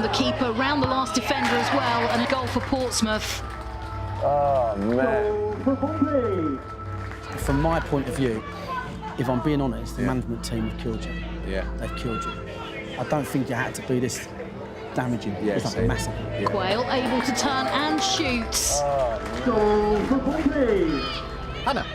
the keeper, round the last defender as well, and a goal for Portsmouth. Oh, man. From my point of view, if I'm being honest, the management team have killed you. Yeah. They've killed you. I don't think you had to be this damaging. Yeah, it's like massive. Yeah. Quayle able to turn and shoot. Hannah.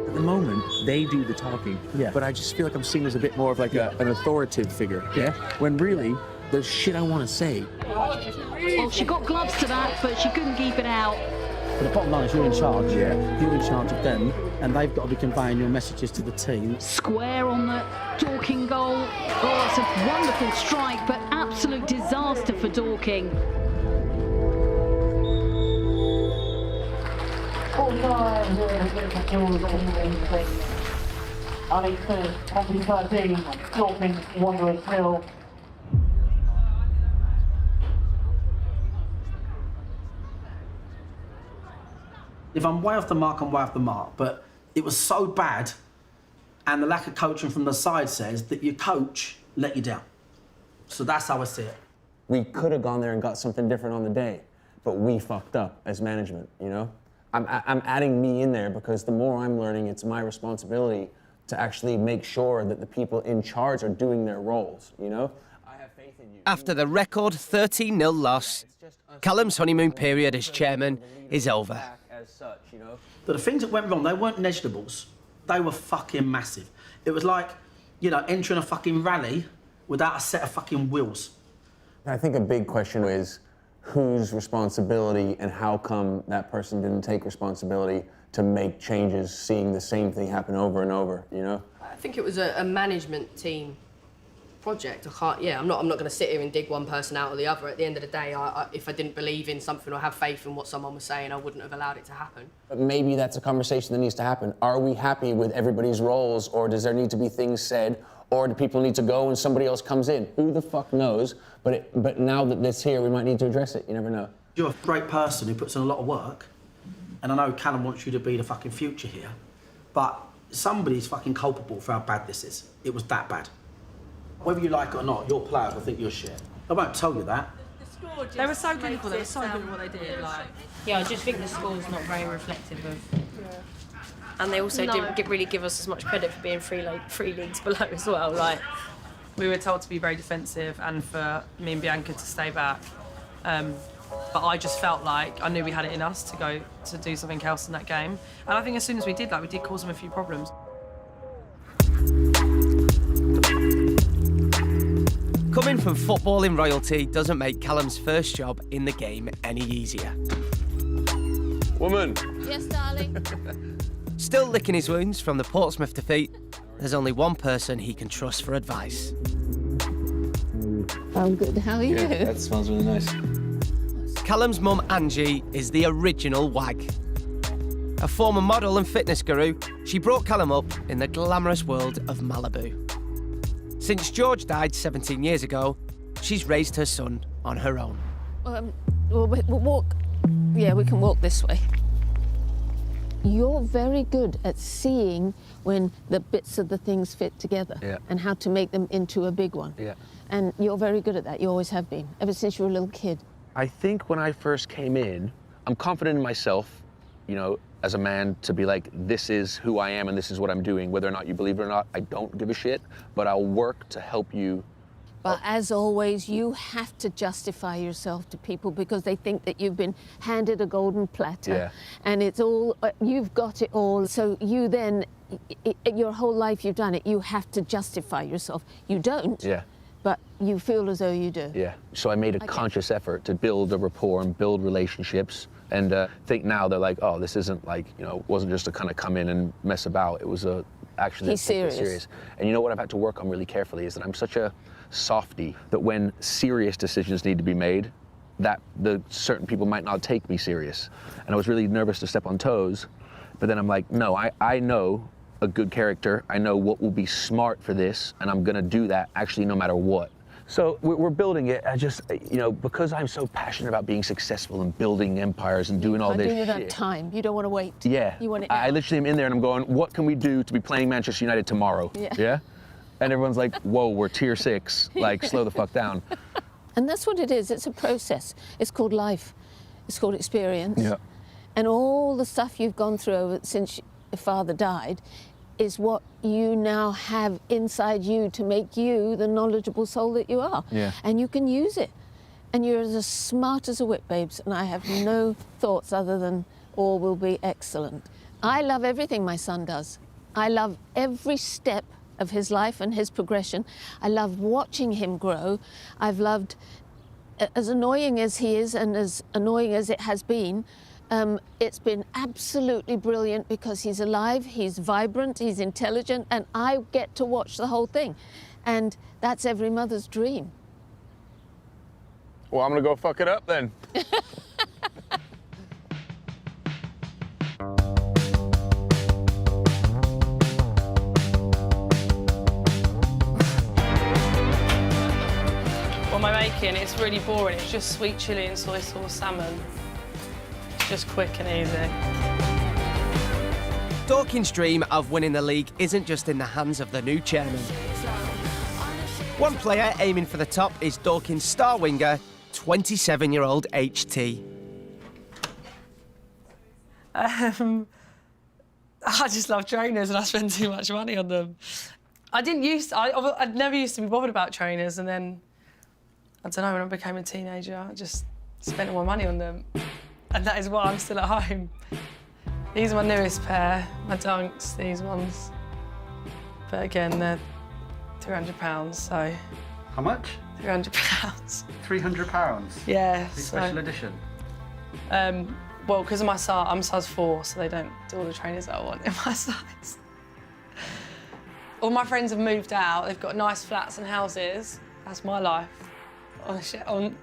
At the moment, they do the talking, but I just feel like I'm seen as a bit more of like an authoritative figure. Yeah. When really, there's shit I want to say. Well, she got gloves to that, but she couldn't keep it out. But the bottom line is you're in charge. Yeah. You're in charge of them, and they've got to be conveying your messages to the team. Square on the Dorking goal. Oh, it's a wonderful strike, but absolute disaster for Dorking. Dorking Wanderers 0. If I'm way off the mark, I'm way off the mark. But it was so bad, and the lack of coaching from the side says that your coach let you down. So that's how I see it. We could have gone there and got something different on the day, but we fucked up as management, you know? I'm adding me in there because the more I'm learning, it's my responsibility to actually make sure that the people in charge are doing their roles, you know? I have faith in you. After the record 13-0 loss, Calum's honeymoon period as chairman is over. But the things that went wrong, they weren't negligible's. They were fucking massive. It was like, you know, entering a fucking rally without a set of fucking wheels. I think a big question is whose responsibility and how come that person didn't take responsibility to make changes, seeing the same thing happen over and over, you know? I think it was a management team project. I'm not going to sit here and dig one person out or the other. At the end of the day, if I didn't believe in something or have faith in what someone was saying, I wouldn't have allowed it to happen. But maybe that's a conversation that needs to happen. Are we happy with everybody's roles, or does there need to be things said, or do people need to go and somebody else comes in? Who the fuck knows? But now that it's here, we might need to address it. You never know. You're a great person who puts in a lot of work, and I know Calum wants you to be the fucking future here, but somebody's fucking culpable for how bad this is. It was that bad. Whether you like it or not, your players will think you're shit. I won't tell you that. They were so clinical, they were so good at what they did. Yeah, I just think the score's not very reflective of... And they also didn't really give us as much credit for being three leagues below as well. We were told to be very defensive and for me and Bianca to stay back. But I just felt like I knew we had it in us to go to do something else in that game. And I think as soon as we did that, we did cause them a few problems. Coming from footballing royalty doesn't make Calum's first job in the game any easier. Woman. Yes, darling. Still licking his wounds from the Portsmouth defeat, there's only one person he can trust for advice. I'm good, how are you? Yeah, that smells really nice. Calum's mum, Angie, is the original wag. A former model and fitness guru, she brought Calum up in the glamorous world of Malibu. Since George died 17 years ago, she's raised her son on her own. We'll walk. Yeah, we can walk this way. You're very good at seeing when the bits of the things fit together and how to make them into a big one. Yeah. And you're very good at that. You always have been, ever since you were a little kid. I think when I first came in, I'm confident in myself, you know, as a man, to be like, this is who I am and this is what I'm doing. Whether or not you believe it or not, I don't give a shit, but I'll work to help you. But as always, you have to justify yourself to people because they think that you've been handed a golden platter and it's all, you've got it all. So you then, your whole life you've done it, you have to justify yourself. You don't, but you feel as though you do. Yeah, so I made a conscious effort to build a rapport and build relationships. And think now they're like, oh, this isn't like, you know, it wasn't just to kind of come in and mess about. It was actually serious. And you know what I've had to work on really carefully is that I'm such a softie that when serious decisions need to be made, that the certain people might not take me serious. And I was really nervous to step on toes, but then I'm like, no, I know a good character. I know what will be smart for this, and I'm gonna do that actually no matter what. So we're building it. I just, you know, because I'm so passionate about being successful and building empires and doing all this shit. that time. You don't want to wait. Yeah. You want it now. I literally am in there and I'm going, what can we do to be playing Manchester United tomorrow? Yeah? And everyone's like, whoa, we're tier 6. Like, slow the fuck down. And that's what it is. It's a process. It's called life. It's called experience. Yeah. And all the stuff you've gone through since your father died is what you now have inside you to make you the knowledgeable soul that you are. Yeah. And you can use it. And you're as smart as a whip, babes. And I have no thoughts other than all will be excellent. I love everything my son does. I love every step of his life and his progression. I love watching him grow. I've loved, as annoying as he is and as annoying as it has been, it's been absolutely brilliant because he's alive, he's vibrant, he's intelligent, and I get to watch the whole thing. And that's every mother's dream. Well, I'm gonna go fuck it up then. What am I making? It's really boring. It's just sweet chilli and soy sauce salmon. Just quick and easy. Dorking's dream of winning the league isn't just in the hands of the new chairman. One player aiming for the top is Dorking's star winger, 27-year-old HT. I just love trainers and I spend too much money on them. I'd never used to be bothered about trainers, and then, I don't know, when I became a teenager, I just spent all my money on them. And that is why I'm still at home. These are my newest pair, my Dunks, these ones. But again, they're £300, so... How much? £300. £300? Yeah. Special edition? Well, because of my size, I'm size 4, so they don't do all the trainers that I want in my size. All my friends have moved out, they've got nice flats and houses. That's my life. On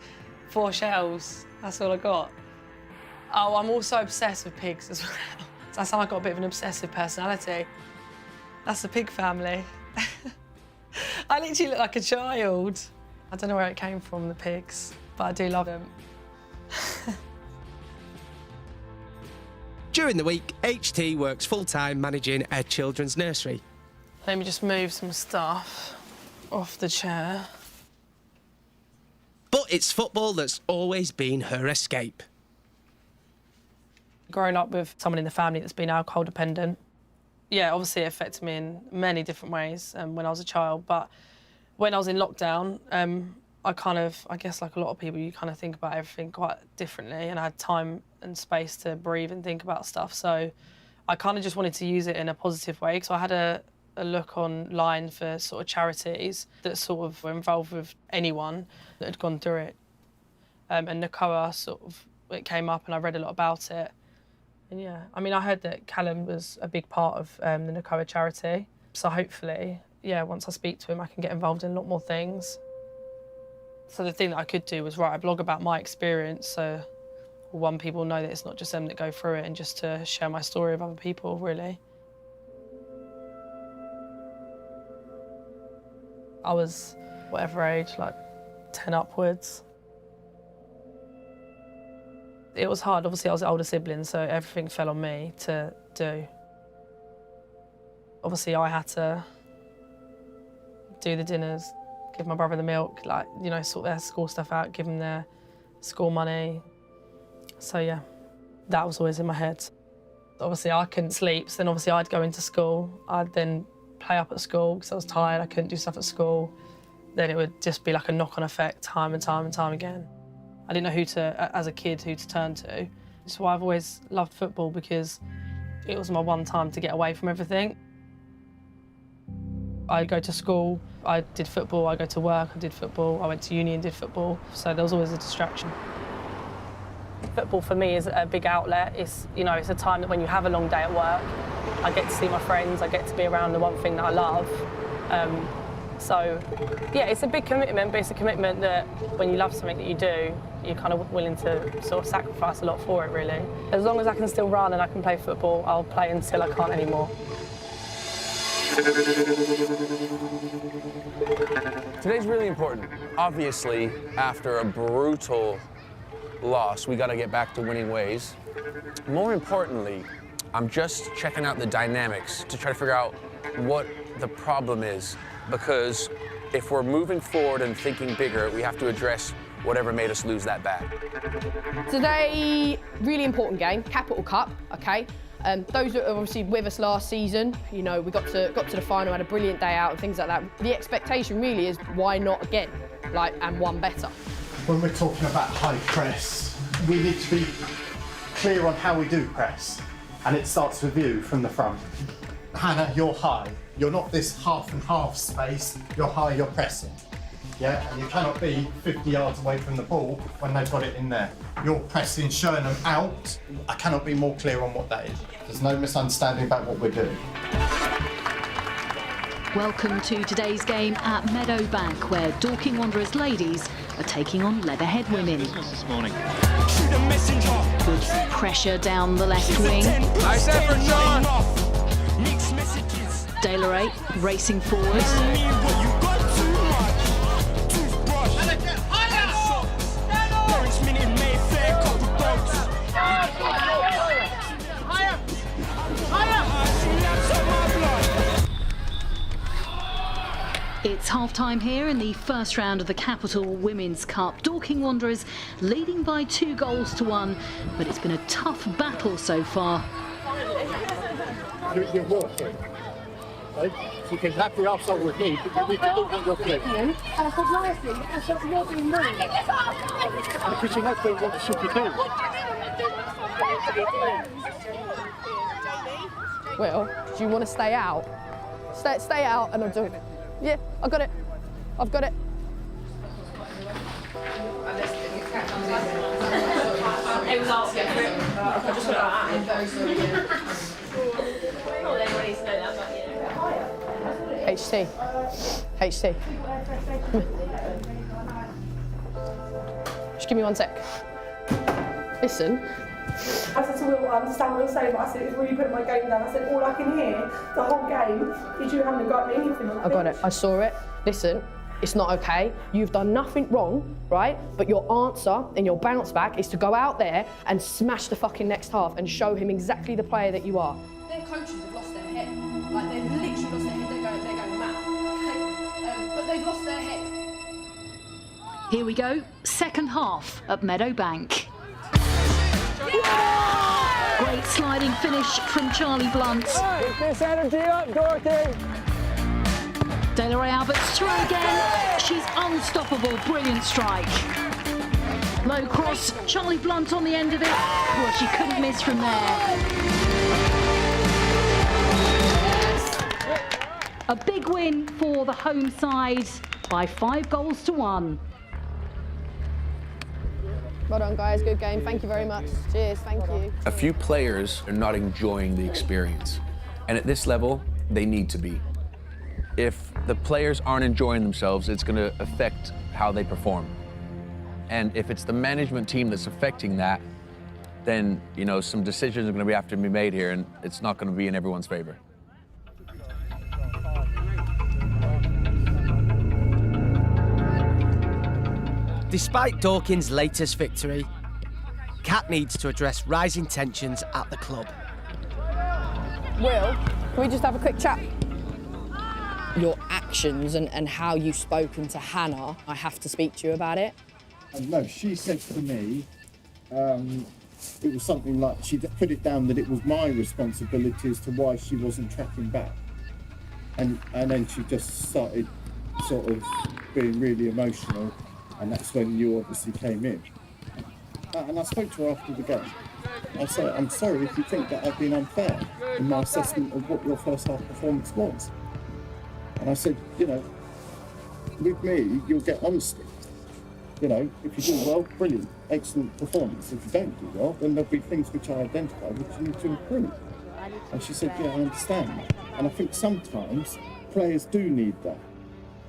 4 shelves, that's all I got. Oh, I'm also obsessed with pigs as well. I sound like I've got a bit of an obsessive personality. That's the pig family. I literally look like a child. I don't know where it came from, the pigs, but I do love them. During the week, HT works full-time managing a children's nursery. Let me just move some stuff off the chair. But it's football that's always been her escape. Growing up with someone in the family that's been alcohol dependent, yeah, obviously it affected me in many different ways when I was a child. But when I was in lockdown, I guess like a lot of people, you kind of think about everything quite differently, and I had time and space to breathe and think about stuff. So I kind of just wanted to use it in a positive way. So I had a look online for sort of charities that sort of were involved with anyone that had gone through it. And Nakoa it came up and I read a lot about it. And yeah, I mean, I heard that Calum was a big part of the Nakoa charity. So hopefully, yeah, once I speak to him, I can get involved in a lot more things. So the thing that I could do was write a blog about my experience, so one, people know that it's not just them that go through it, and just to share my story with other people, really. I was whatever age, like 10 upwards. It was hard. Obviously, I was the older sibling, so everything fell on me to do. Obviously, I had to do the dinners, give my brother the milk, like, you know, sort their school stuff out, give them their school money. So yeah, that was always in my head. Obviously, I couldn't sleep, so then obviously I'd go into school. I'd then play up at school because I was tired, I couldn't do stuff at school. Then it would just be like a knock-on effect time and time and time again. I didn't know as a kid, who to turn to. That's why I've always loved football, because it was my one time to get away from everything. I go to school, I did football, I go to work, I did football, I went to uni and did football, so there was always a distraction. Football for me is a big outlet. It's, you know, it's a time that when you have a long day at work, I get to see my friends, I get to be around the one thing that I love. So, yeah, it's a big commitment, but it's a commitment that when you love something that you do, you're kind of willing to sort of sacrifice a lot for it, really. As long as I can still run and I can play football, I'll play until I can't anymore. Today's really important. Obviously, after a brutal loss, we got to get back to winning ways. More importantly, I'm just checking out the dynamics to try to figure out what the problem is, because if we're moving forward and thinking bigger, we have to address whatever made us lose that bad. Today, really important game, Capital Cup, okay? Those that were obviously with us last season, you know, we got to the final, had a brilliant day out and things like that. The expectation really is why not again, like, and one better. When we're talking about high press, we need to be clear on how we do press, and it starts with you from the front. Hannah, you're high. You're not this half and half space. You're high, you're pressing. Yeah, and you cannot be 50 yards away from the ball when they've got it in there. You're pressing, showing them out. I cannot be more clear on what that is. There's no misunderstanding about what we're doing. Welcome to today's game at Meadowbank, where Dorking Wanderers ladies are taking on Leatherhead women. This morning. Good pressure down the left wing. Nice effort, John. De La Rey racing forward. It's half-time here in the first round of the Capital Women's Cup. Dorking Wanderers leading by 2-1, but it's been a tough battle so far. You're walking. Right? You can have the offside with me, but you need to look at your play. Because you have to what should you do. Well, do you want to stay out? Stay out and I'll do it. Yeah, I got it. I've got it. It was all different. I just got that. Very sorry. Not everybody needs to know that, but HT. HT. Just give me 1 sec. Listen. I said to Will, I understand what you're saying, but I said, it's really putting my game down. I said, all I can hear the whole game is you having a go at me. I got it. I saw it. Listen, it's not okay. You've done nothing wrong, right? But your answer and your bounce back is to go out there and smash the fucking next half and show him exactly the player that you are. Their coaches have lost their head. Like, they've literally lost their head. They're going mad. Okay? But they've lost their head. Here we go, second half at Meadowbank. Great sliding finish from Charlie Blunt. Keep this energy up, Dorking. De La Rey Albert's through again. She's unstoppable, brilliant strike. Low cross, Charlie Blunt on the end of it. Well, she couldn't miss from there. A big win for the home side by 5-1. Well done, guys. Good game. Thank you very much. Cheers. Thank you. A few players are not enjoying the experience, and at this level, they need to be. If the players aren't enjoying themselves, it's going to affect how they perform. And if it's the management team that's affecting that, then, you know, some decisions are going to have to be made here, and it's not going to be in everyone's favor. Despite Dorking's latest victory, Kat needs to address rising tensions at the club. Will, can we just have a quick chat? Your actions and how you've spoken to Hannah, I have to speak to you about it. No, she said to me, it was something like she put it down that it was my responsibility as to why she wasn't tracking back. And then she just started sort of being really emotional. And that's when you obviously came in. And I spoke to her after the game. I said, I'm sorry if you think that I've been unfair in my assessment of what your first half performance was. And I said, you know, with me, you'll get honesty. You know, if you do well, brilliant, excellent performance. If you don't do well, then there'll be things which I identify which you need to improve. And she said, yeah, I understand. And I think sometimes players do need that.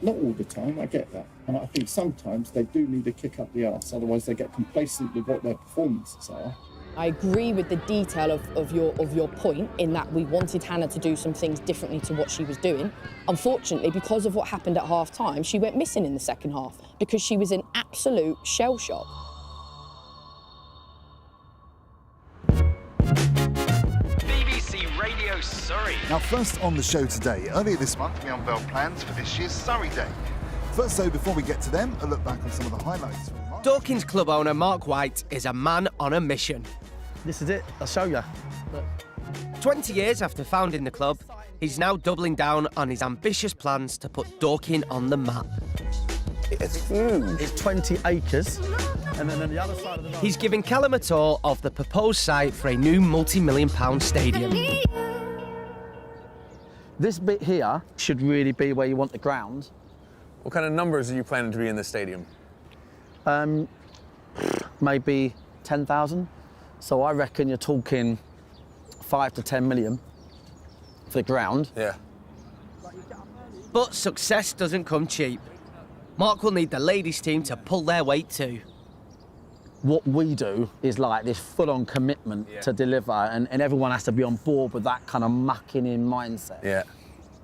Not all the time, I get that. And I think sometimes they do need a kick up the arse, otherwise they get complacent with what their performances are I agree with the detail of your point in that we wanted Hannah to do some things differently to what she was doing. Unfortunately, because of what happened at half-time, she went missing in the second half because she was in absolute shell shock. BBC Radio Surrey. Now, first on the show today, earlier this month we unveiled plans for this year's Surrey Day. First, though, before we get to them, a look back on some of the highlights. Dorking's club owner Mark White is a man on a mission. This is it, I'll show you. 20 years after founding the club, he's now doubling down on his ambitious plans to put Dorking on the map. It's huge. It's 20 acres. And then on the other side of the road... He's giving Calum a tour of the proposed site for a new multi-million-pound stadium. This bit here should really be where you want the ground. What kind of numbers are you planning to be in this stadium? Maybe 10,000. So I reckon you're talking 5 to 10 million for the ground. Yeah. But success doesn't come cheap. Mark will need the ladies' team to pull their weight too. What we do is like this full-on commitment to deliver, and everyone has to be on board with that kind of mucking in mindset. Yeah.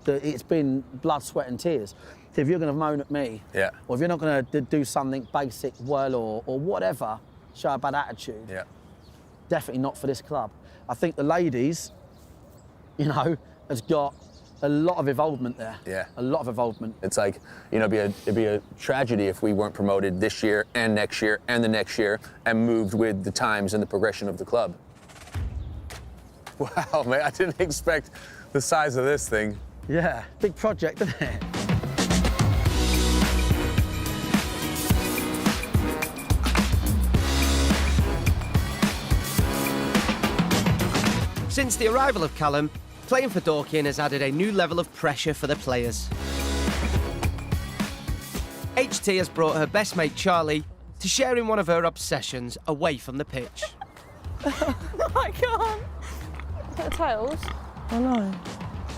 It's been blood, sweat and tears. If you're going to moan at me, or if you're not going to do something basic well or whatever, show a bad attitude, definitely not for this club. I think the ladies, you know, has got a lot of involvement there. Yeah. A lot of involvement. It's like, you know, it'd be a tragedy if we weren't promoted this year and next year and the next year and moved with the times and the progression of the club. Wow, man, I didn't expect the size of this thing. Yeah, big project, isn't it? Since the arrival of Calum, playing for Dorking has added a new level of pressure for the players. HT has brought her best mate Charlie to share in one of her obsessions away from the pitch. I can't. Is that tails? Oh no.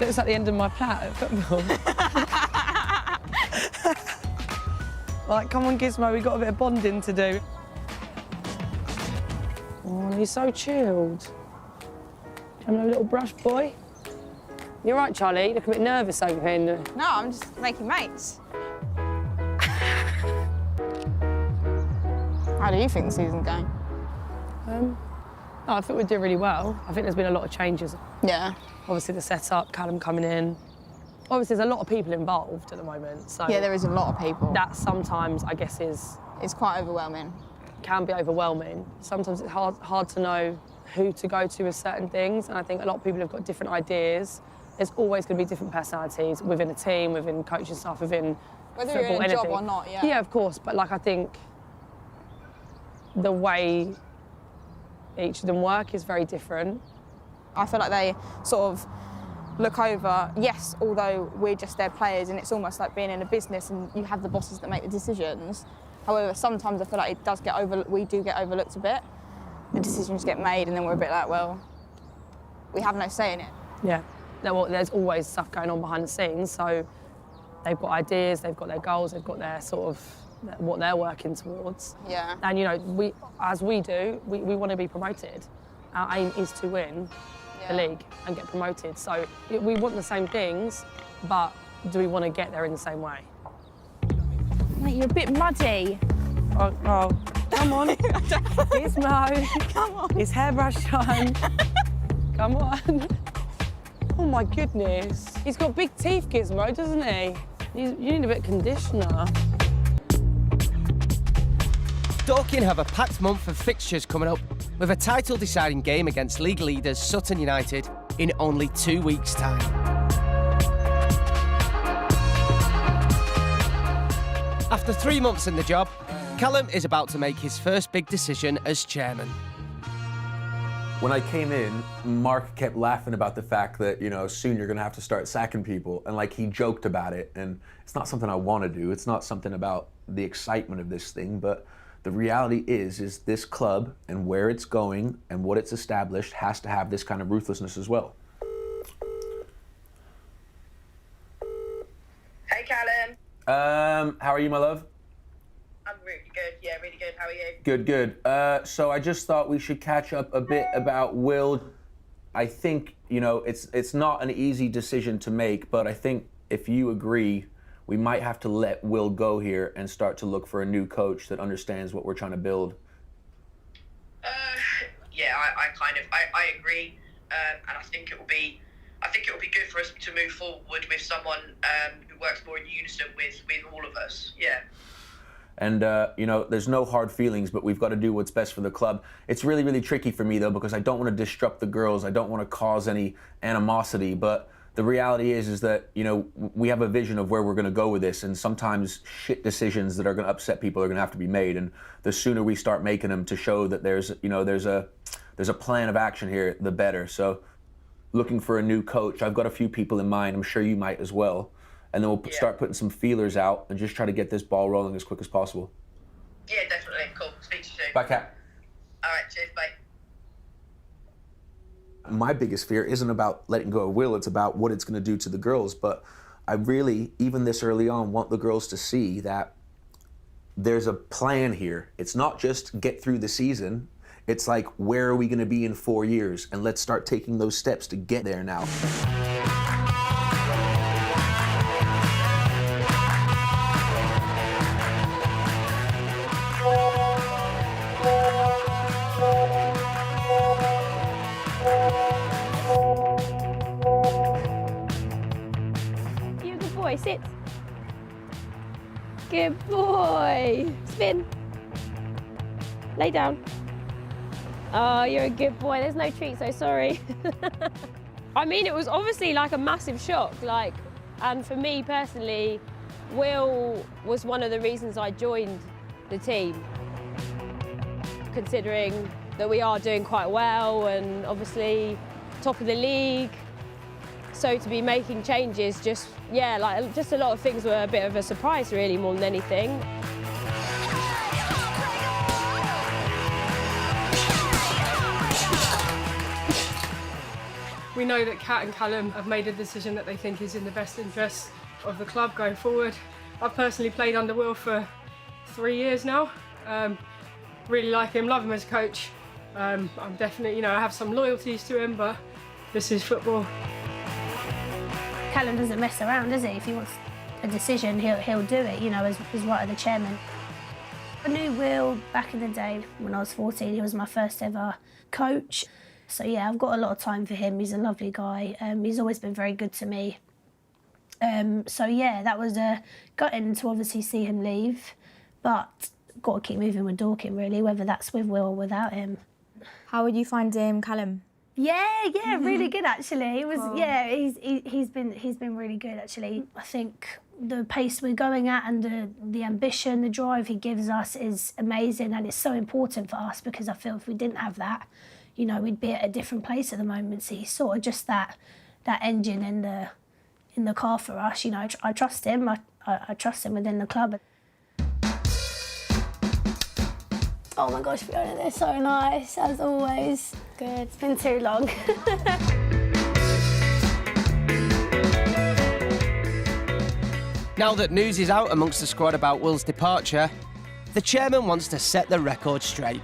Looks like the end of my plat at football. Like, come on, Gizmo, we've got a bit of bonding to do. Oh, he's so chilled. Having a little brush, boy? You're right, Charlie. You look a bit nervous over here. No, I'm just making mates. How do you think the season's going? I think we're doing really well. I think there's been a lot of changes. Yeah. Obviously, the setup, Calum coming in. Obviously, there's a lot of people involved at the moment. So Yeah, there is a lot of people. that sometimes, I guess, is... It's quite overwhelming. Can be overwhelming. Sometimes it's hard to know who to go to with certain things, and I think a lot of people have got different ideas. There's always going to be different personalities within a team, within coaching staff, within Whether football, you're in a anything. job or not, yeah. Yeah, of course, but like I think the way each of them work is very different. I feel like they sort of look over, yes, although we're just their players and it's almost like being in a business and you have the bosses that make the decisions. However, sometimes I feel like it does get we do get overlooked a bit. The decisions get made and then we're a bit like, well, we have no say in it. Yeah, there's always stuff going on behind the scenes, so they've got ideas, they've got their goals, they've got their sort of, what they're working towards. Yeah. And, you know, we want to be promoted. Our aim is to win the league and get promoted. So we want the same things, but do we want to get there in the same way? Mate, you're a bit muddy. Oh, come on. Gizmo. Come on. His hairbrush time. Come on. Oh my goodness. He's got big teeth, Gizmo, doesn't he? You need a bit of conditioner. Dorking have a packed month of fixtures coming up, with a title-deciding game against league leaders Sutton United in only 2 weeks' time. After 3 months in the job, Calum is about to make his first big decision as chairman. When I came in, Mark kept laughing about the fact that, you know, soon you're going to have to start sacking people. And, like, he joked about it. And it's not something I want to do. It's not something about the excitement of this thing. But the reality is this club and where it's going and what it's established has to have this kind of ruthlessness as well. Hey, Calum. How are you, my love? I'm really good. Yeah, really good. good. How are you? Good, good. So I just thought we should catch up a bit about Will. I think, you know, it's not an easy decision to make, but I think if you agree, we might have to let Will go here and start to look for a new coach that understands what we're trying to build. Yeah, I agree, and I think it will be good for us to move forward with someone who works more in unison with all of us. Yeah. And, you know, there's no hard feelings, but we've got to do what's best for the club. It's really, really tricky for me, though, because I don't want to disrupt the girls. I don't want to cause any animosity. But the reality is that, you know, we have a vision of where we're going to go with this. And sometimes shit decisions that are going to upset people are going to have to be made. And the sooner we start making them to show that there's a plan of action here, the better. So looking for a new coach, I've got a few people in mind. I'm sure you might as well. And then we'll start putting some feelers out and just try to get this ball rolling as quick as possible. Yeah, definitely. Cool. Speak to you soon. Bye, Kat. All right, cheers, bye. My biggest fear isn't about letting go of Will, it's about what it's going to do to the girls. But I really, even this early on, want the girls to see that there's a plan here. It's not just get through the season. It's like, where are we going to be in 4 years? And let's start taking those steps to get there now. Sit. Good boy. Spin. Lay down. Oh, you're a good boy. There's no treat, so sorry. I mean, it was obviously like a massive shock. And for me personally, Will was one of the reasons I joined the team. Considering that we are doing quite well and obviously top of the league. So to be making changes, just a lot of things were a bit of a surprise, really, more than anything. We know that Kat and Calum have made a decision that they think is in the best interest of the club going forward. I've personally played under Will for 3 years now. Really like him, love him as a coach. I'm definitely, I have some loyalties to him, but this is football. Calum doesn't mess around, does he? If he wants a decision, he'll do it, as right of the chairman. I knew Will back in the day when I was 14. He was my first ever coach. So yeah, I've got a lot of time for him. He's a lovely guy. He's always been very good to me. So yeah, that was gutting to obviously see him leave, but got to keep moving with Dorking really, whether that's with Will or without him. How would you find Calum? Yeah, really good actually. It was he's been really good actually. I think the pace we're going at and the ambition, the drive he gives us is amazing, and it's so important for us because I feel if we didn't have that, we'd be at a different place at the moment. So he's sort of just that engine in the car for us. I trust him. I trust him within the club. Oh my gosh, Fiona, they're so nice, as always. Good, it's been too long. Now that news is out amongst the squad about Will's departure, the chairman wants to set the record straight.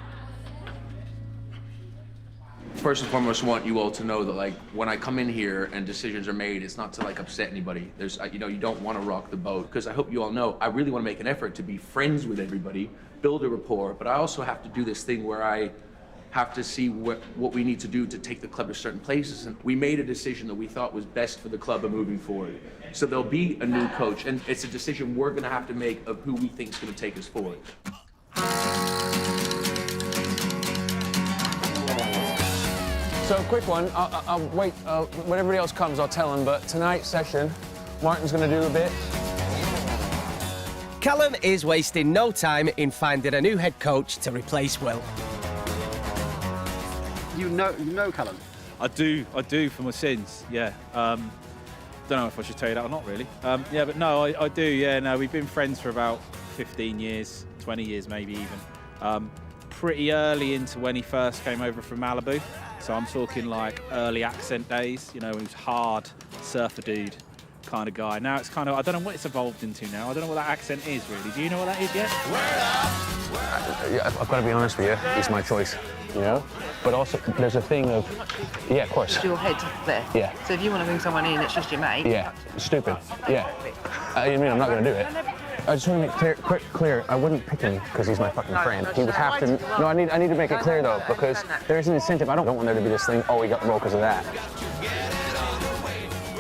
First and foremost, I want you all to know that, when I come in here and decisions are made, it's not to, upset anybody. There's, you don't want to rock the boat, because I hope you all know, I really want to make an effort to be friends with everybody, build a rapport, but I also have to do this thing where I have to see what we need to do to take the club to certain places. And we made a decision that we thought was best for the club and moving forward. So there'll be a new coach, and it's a decision we're going to have to make of who we think is going to take us forward. So, quick one. I'll wait. When everybody else comes, I'll tell them. But tonight's session, Martin's going to do a bit. Calum is wasting no time in finding a new head coach to replace Will. You know Calum? I do for my sins, yeah. Don't know if I should tell you that or not, really. Yeah, but no, I do, yeah. No, we've been friends for about 15 years, 20 years maybe even. Pretty early into when he first came over from Malibu. So I'm talking early accent days, he was hard surfer dude, kind of guy. Now it's kind of, I don't know what it's evolved into now. I don't know what that accent is, really. Do you know what that is yet? I've got to be honest with you, it's my choice, you know? But also, there's a thing of, yeah, of course. It's your head there. Yeah. So if you want to bring someone in, it's just your mate. Yeah, stupid, yeah. I mean, I'm not going to do it. I just want to make clear, I wouldn't pick him because he's my fucking friend. He would have to, no, I need to make it clear, though, because there's an incentive. I don't want there to be this thing, oh, we got the role because of that.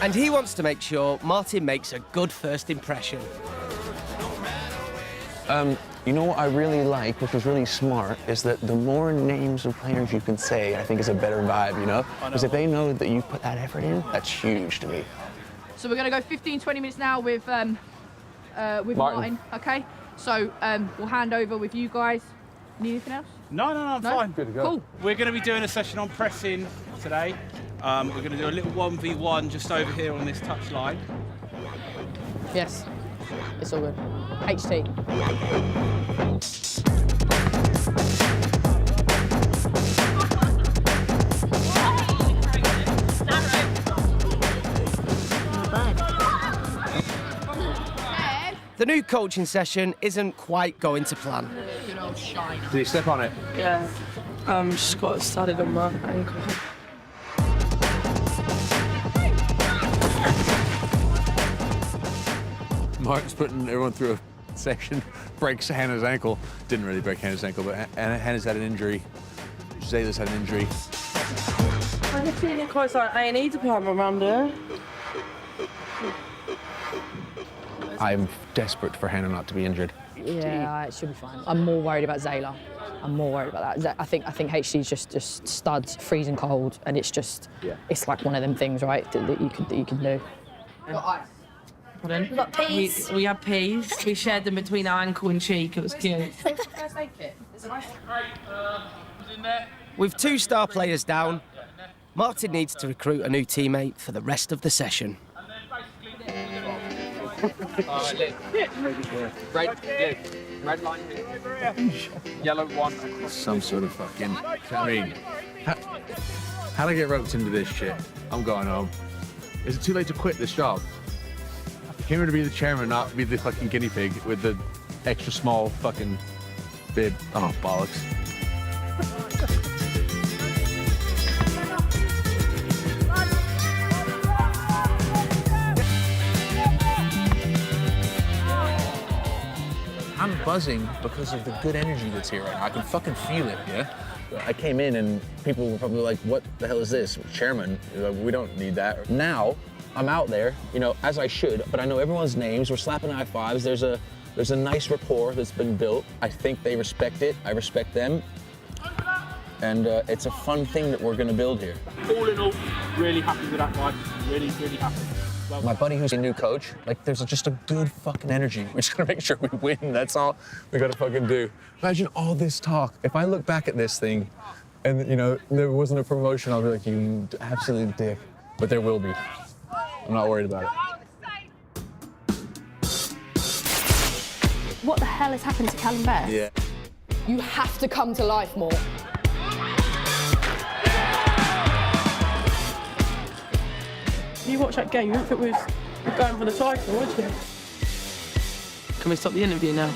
And he wants to make sure Martin makes a good first impression. You know what I really like, which was really smart, is that the more names of players you can say, I think is a better vibe, you know? Because if they know that you put that effort in, that's huge to me. So we're going to go 15, 20 minutes now with Martin, okay? So we'll hand over with you guys. Need anything else? No, I'm fine. Good to go. Cool. We're going to be doing a session on pressing today. We're going to do a little 1v1 just over here on this touch line. Yes, it's all good. HT. The new coaching session isn't quite going to plan. Did he step on it? Yeah. Just got started on my ankle. Martin's putting everyone through a section, breaks Hannah's ankle. Didn't really break Hannah's ankle, but Hannah's had an injury. Zayla's had an injury. I'm just feeling close like A&E department around here. I'm desperate for Hannah not to be injured. Yeah, it should be fine. I'm more worried about Zayla. I'm more worried about that. I think HC's just studs, freezing cold, and it's just, it's like one of them things, right, that you can do. We've got peas. We had peas. We shared them between our ankle and cheek. It was cute. With 2 star players down, Martin needs to recruit a new teammate for the rest of the session. Red line. Yellow one. Some sort of fucking, I mean, how'd I get roped into this shit? I'm going home. Is it too late to quit this job? I came here to be the chairman, not to be the fucking guinea pig with the extra small fucking bib. Oh, bollocks. I'm buzzing because of the good energy that's here right now. I can fucking feel it, yeah? I came in and people were probably like, what the hell is this? Chairman, we don't need that. Now, I'm out there, you know, as I should, but I know everyone's names. We're slapping high fives. There's a nice rapport that's been built. I think they respect it. I respect them. And it's a fun thing that we're gonna build here. All in all, really happy with that guy. Really, really happy. My buddy who's a new coach, like there's just a good fucking energy. We're just gonna make sure we win. That's all we gotta fucking do. Imagine all this talk. If I look back at this thing and, you know, there wasn't a promotion, I'll be like, you absolute dick. But there will be. I'm not worried about it. What the hell has happened to Calum Bear? Yeah. You have to come to life more. You watch that game, you didn't think we were going for the title, would you? Can we stop the interview now?